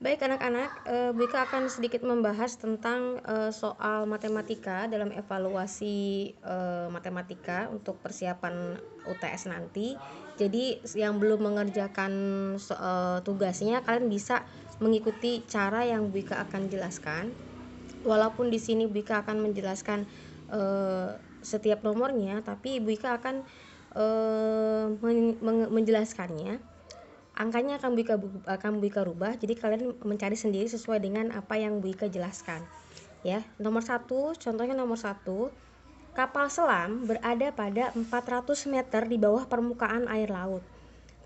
Baik anak-anak, Bu Ika akan sedikit membahas tentang soal matematika dalam evaluasi matematika untuk persiapan UTS nanti. Jadi yang belum mengerjakan tugasnya, kalian bisa mengikuti cara yang Bu Ika akan jelaskan. Walaupun di sini Bu Ika akan menjelaskan setiap nomornya, tapi Bu Ika akan menjelaskannya. Angkanya akan Bu Ika rubah, jadi kalian mencari sendiri sesuai dengan apa yang Bu Ika jelaskan. Ya, nomor 1, contohnya nomor 1, kapal selam berada pada 400 meter di bawah permukaan air laut.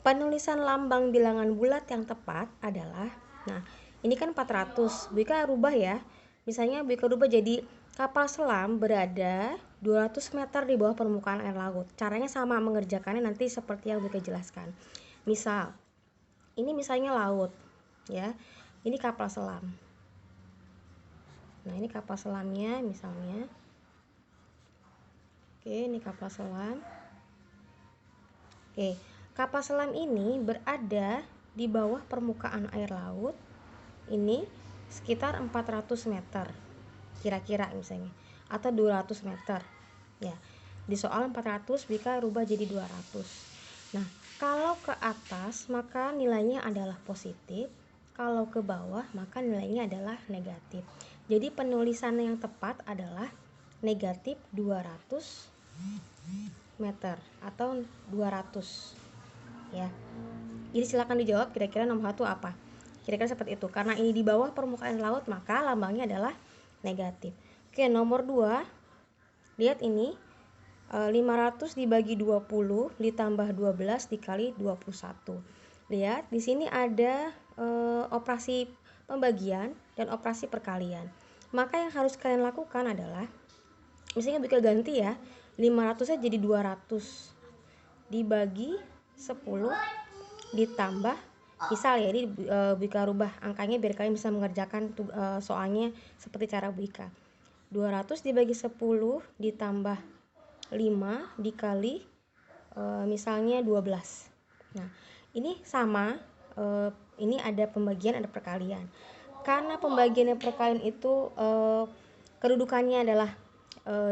Penulisan lambang bilangan bulat yang tepat adalah, nah ini kan 400, Bu Ika rubah ya. Misalnya Bu Ika rubah jadi kapal selam berada 200 meter di bawah permukaan air laut. Caranya sama mengerjakannya nanti seperti yang Bu Ika jelaskan. Misal ini misalnya laut ya, ini kapal selam. Nah ini kapal selamnya misalnya. Oke, ini kapal selam. Oke, kapal selam ini berada di bawah permukaan air laut ini sekitar 400 meter kira-kira misalnya, atau 200 meter ya. Di soal 400 bisa rubah jadi 200. Nah, kalau ke atas maka nilainya adalah positif, kalau ke bawah maka nilainya adalah negatif. Jadi penulisan yang tepat adalah negatif 200 meter atau 200 ya. Jadi silakan dijawab kira-kira nomor 1 apa? Kira-kira seperti itu. Karena ini di bawah permukaan laut maka lambangnya adalah negatif. Oke, nomor 2. Lihat ini 500 dibagi 20 ditambah 12 dikali 21. Lihat di sini ada operasi pembagian dan operasi perkalian. Maka yang harus kalian lakukan adalah, misalnya bisa ganti ya, 500 nya jadi 200 dibagi 10 ditambah, misal ya, ini Bu Ika rubah angkanya biar kalian bisa mengerjakan soalnya seperti cara Bu Ika. 200 dibagi 10 ditambah 5 dikali misalnya 12. Nah, ini sama, ini ada pembagian, ada perkalian. Karena pembagian dan perkalian itu kedudukannya adalah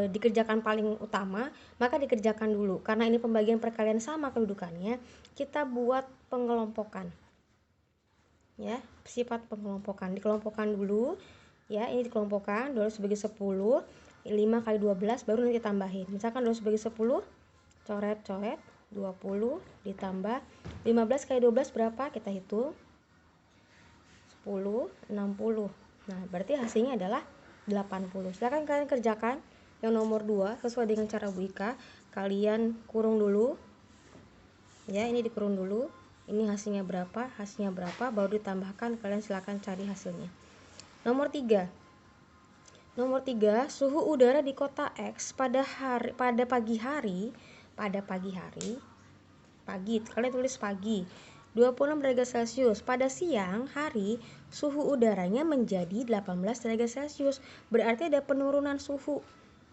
dikerjakan paling utama, maka dikerjakan dulu. Karena ini pembagian perkalian sama kedudukannya, kita buat pengelompokan. Ya, sifat pengelompokan. Dikelompokkan dulu. Ya, ini dikelompokkan 200 bagi 10, 5 kali 12 baru nanti tambahin. Misalkan 200 bagi 10, coret-coret 20 ditambah 15 kali 12 berapa? Kita hitung. 10, 60. Nah, berarti hasilnya adalah 80. Silakan kalian kerjakan yang nomor 2 sesuai dengan cara Bu Ika. Kalian kurung dulu. Ya, ini dikurung dulu. Ini hasilnya berapa? Hasilnya berapa? Baru ditambahkan, kalian silakan cari hasilnya. Nomor 3. Nomor 3, suhu udara di kota X pada pagi hari, kalian tulis pagi, 26 derajat Celcius. Pada siang hari, suhu udaranya menjadi 18 derajat Celcius. Berarti ada penurunan suhu.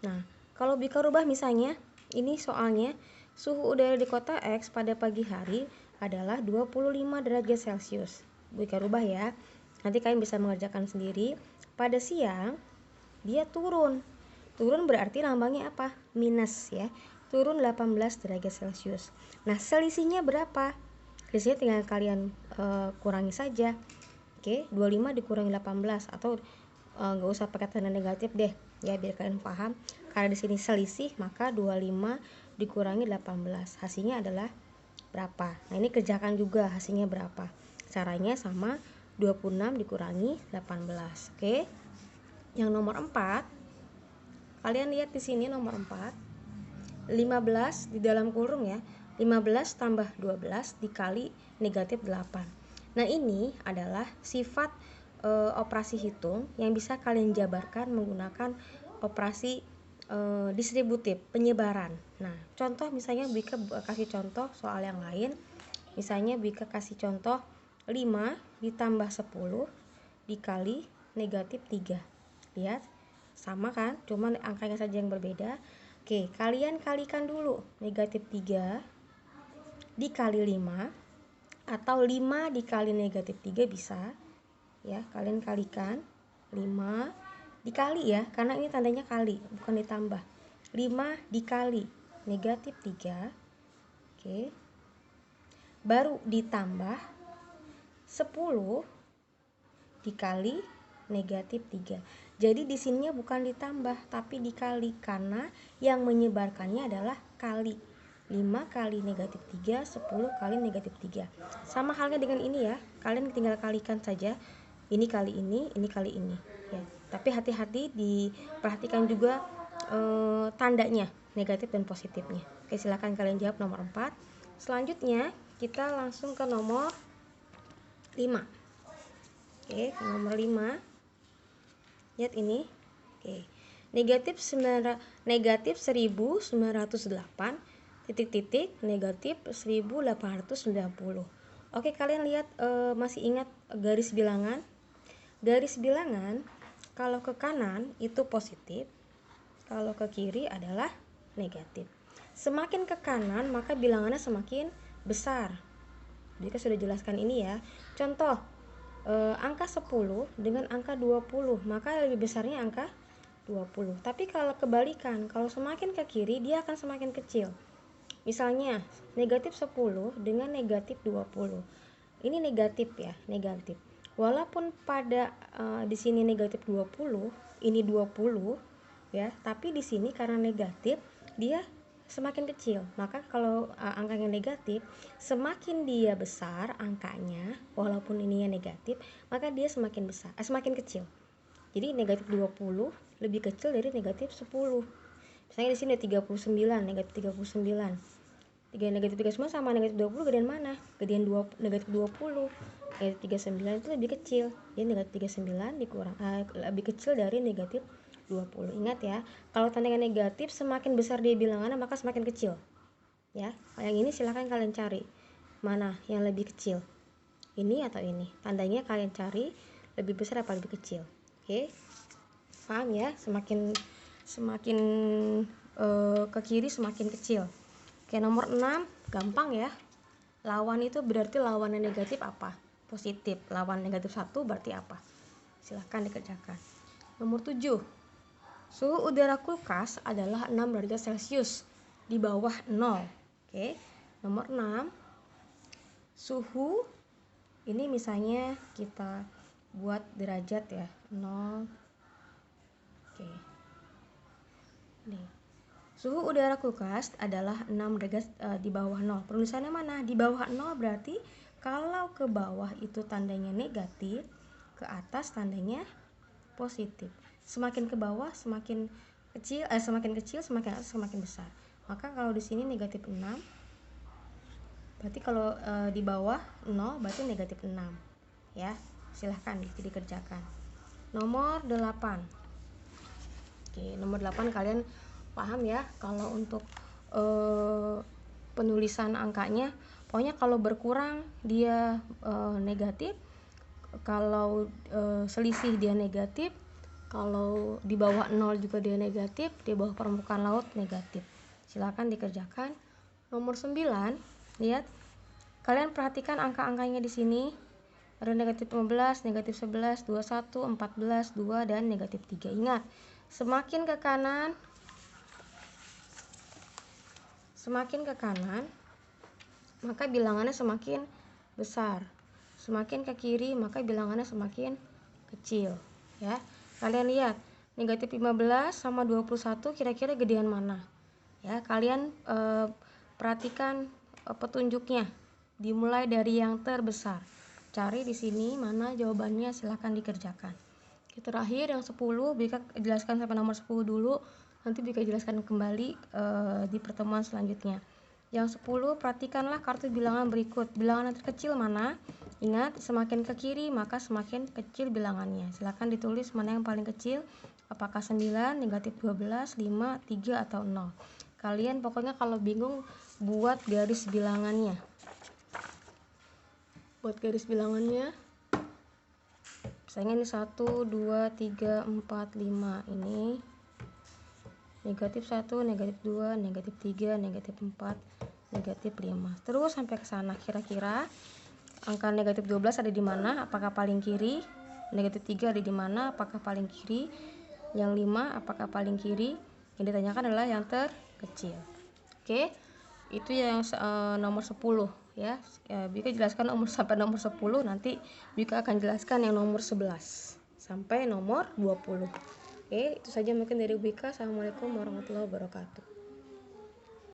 Nah, kalau bisa rubah misalnya, ini soalnya suhu udara di kota X pada pagi hari adalah 25 derajat Celcius. Bisa rubah ya. Nanti kalian bisa mengerjakan sendiri. Pada siang dia turun berarti lambangnya apa? Minus ya, turun 18 derajat Celcius. Nah, selisihnya berapa? Selisihnya tinggal kalian kurangi saja. Oke, 25 dikurangi 18, atau nggak usah pakai tanda negatif deh ya, biar kalian paham. Karena di sini selisih, maka 25 dikurangi 18 hasilnya adalah berapa? Nah, ini kerjakan juga hasilnya berapa. Caranya sama, 26 dikurangi 18. Oke. Yang nomor 4, kalian lihat di sini nomor 4, 15 di dalam kurung ya, 15 tambah 12 dikali negatif 8. Nah, ini adalah sifat operasi hitung yang bisa kalian jabarkan menggunakan operasi distributif, penyebaran. Nah, contoh misalnya Bika kasih contoh soal yang lain. Misalnya Bika kasih contoh 5 ditambah 10 dikali negatif 3. Lihat, sama kan? Cuma angkanya saja yang berbeda. Oke, kalian kalikan dulu. Negatif 3 dikali 5, atau 5 dikali negatif 3 bisa. ya, kalian kalikan 5 dikali ya, karena ini tandanya kali bukan ditambah. 5 dikali negatif 3, oke, baru ditambah 10 dikali negatif 3. Jadi di sininya bukan ditambah tapi dikali, karena yang menyebarkannya adalah kali. 5 kali negatif 3, 10 kali negatif 3. Sama halnya dengan ini ya, kalian tinggal kalikan saja. Ini kali ini kali ini ya. Tapi hati-hati, diperhatikan juga tandanya, negatif dan positifnya. Oke, silakan kalian jawab nomor 4. Selanjutnya kita langsung ke nomor 5. Oke, nomor 5. Lihat ini. Oke. Negatif 1908 titik negatif 1890. Oke, kalian lihat, masih ingat garis bilangan? Garis bilangan kalau ke kanan itu positif, kalau ke kiri adalah negatif. Semakin ke kanan maka bilangannya semakin besar. Jadi sudah jelaskan ini ya. Contoh, angka 10 dengan angka 20, maka lebih besarnya angka 20. Tapi kalau kebalikan, kalau semakin ke kiri dia akan semakin kecil. Misalnya negatif 10 dengan negatif 20. Ini negatif ya, negatif. Walaupun pada di sini negatif 20, ini 20 ya, tapi di sini karena negatif dia semakin kecil. Maka kalau angkanya negatif, semakin dia besar angkanya, walaupun ininya negatif, maka dia semakin besar, semakin kecil. Jadi negatif 20 lebih kecil dari negatif 10. Misalnya di sini ada 39, negatif 39. Negatif 39 sama negatif 20 gedean mana? Gedean negatif 20. Negatif 39 itu lebih kecil. Jadi negatif 39 dikurang lebih kecil dari negatif 20. Ingat ya, kalau tandanya negatif semakin besar dia bilangannya maka semakin kecil. Ya, yang ini silahkan kalian cari mana yang lebih kecil, ini atau ini. Tandanya kalian cari lebih besar apa lebih kecil. Oke, paham ya? Semakin ke kiri semakin kecil. Oke, nomor 6 gampang ya. Lawan itu berarti lawannya negatif apa? Positif. Lawan negatif 1 berarti apa? Silahkan dikerjakan. Nomor 7. Suhu udara kulkas adalah 6 derajat Celcius di bawah 0. Oke. Nomor 6. Suhu ini misalnya kita buat derajat ya, 0. Oke. Nih. Suhu udara kulkas adalah 6 derajat di bawah 0. Penulisannya mana? Di bawah 0 berarti kalau ke bawah itu tandanya negatif, ke atas tandanya positif. Semakin ke bawah semakin kecil, semakin atas semakin besar. Maka kalau di sini negatif 6, berarti kalau di bawah 0 berarti negatif 6. Ya, silahkan dikerjakan. Nomor 8. Oke, nomor 8 kalian paham ya, kalau untuk penulisan angkanya, pokoknya kalau berkurang dia negatif, kalau selisih dia negatif, kalau di bawah 0 juga dia negatif, di bawah permukaan laut negatif. Silakan dikerjakan. Nomor 9, lihat, kalian perhatikan angka-angkanya di sini. Ada negatif 15, negatif 11, 21, 14, 2, dan negatif 3. Ingat, semakin ke kanan maka bilangannya semakin besar. Semakin ke kiri maka bilangannya semakin kecil ya. Kalian lihat, negatif 15 sama 21 kira-kira gedean mana? Ya, kalian perhatikan petunjuknya. Dimulai dari yang terbesar. Cari di sini mana jawabannya, silahkan dikerjakan. Terakhir yang 10, bisa jelaskan sampai nomor 10 dulu. Nanti bisa jelaskan kembali di pertemuan selanjutnya. Yang 10, perhatikanlah kartu bilangan berikut. Bilangan yang terkecil mana? Ingat, semakin ke kiri maka semakin kecil bilangannya. Silakan ditulis mana yang paling kecil. Apakah 9, negatif 12, 5, 3, atau 0. Kalian pokoknya kalau bingung buat garis bilangannya. Misalnya ini 1, 2, 3, 4, 5. Ini negatif 1, negatif 2, negatif 3, negatif 4, negatif 5. Terus sampai ke sana. Kira-kira angka negatif 12 ada di mana? Apakah paling kiri Negatif 3 ada di mana? Apakah paling kiri? Yang 5 apakah paling kiri? Yang ditanyakan adalah yang terkecil. Oke, itu yang nomor 10 ya. Bika jelaskan sampai nomor 10, nanti Bika akan jelaskan yang nomor 11 sampai nomor 20. Oke, itu saja mungkin dari Bika. Assalamualaikum warahmatullahi wabarakatuh.